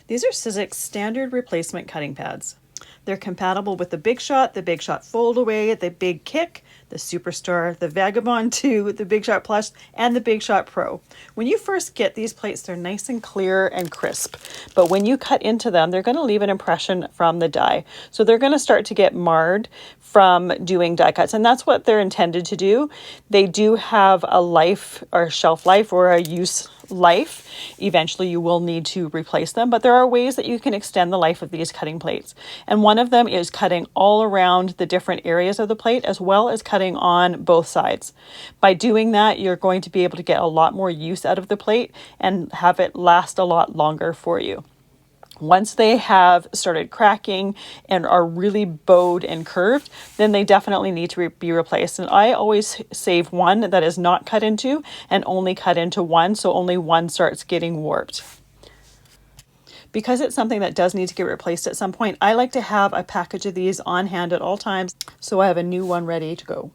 These are Sizzix Standard Replacement Cutting Pads. They're compatible with the Big Shot Fold Away, the Big Kick, the Superstar, the Vagabond 2, the Big Shot Plus, and the Big Shot Pro. When you first get these plates, they're nice and clear and crisp. But when you cut into them, they're going to leave an impression from the die. So they're going to start to get marred from doing die cuts. And that's what they're intended to do. They do have a life or shelf life or a use life. Eventually you will need to replace them, but there are ways that you can extend the life of these cutting plates. And one of them is cutting all around the different areas of the plate as well as cutting on both sides. By doing that, you're going to be able to get a lot more use out of the plate and have it last a lot longer for you. Once they have started cracking and are really bowed and curved, then they definitely need to be replaced. And I always save one that is not cut into and only cut into one, so only one starts getting warped. Because it's something that does need to get replaced at some point, I like to have a package of these on hand at all times, so I have a new one ready to go.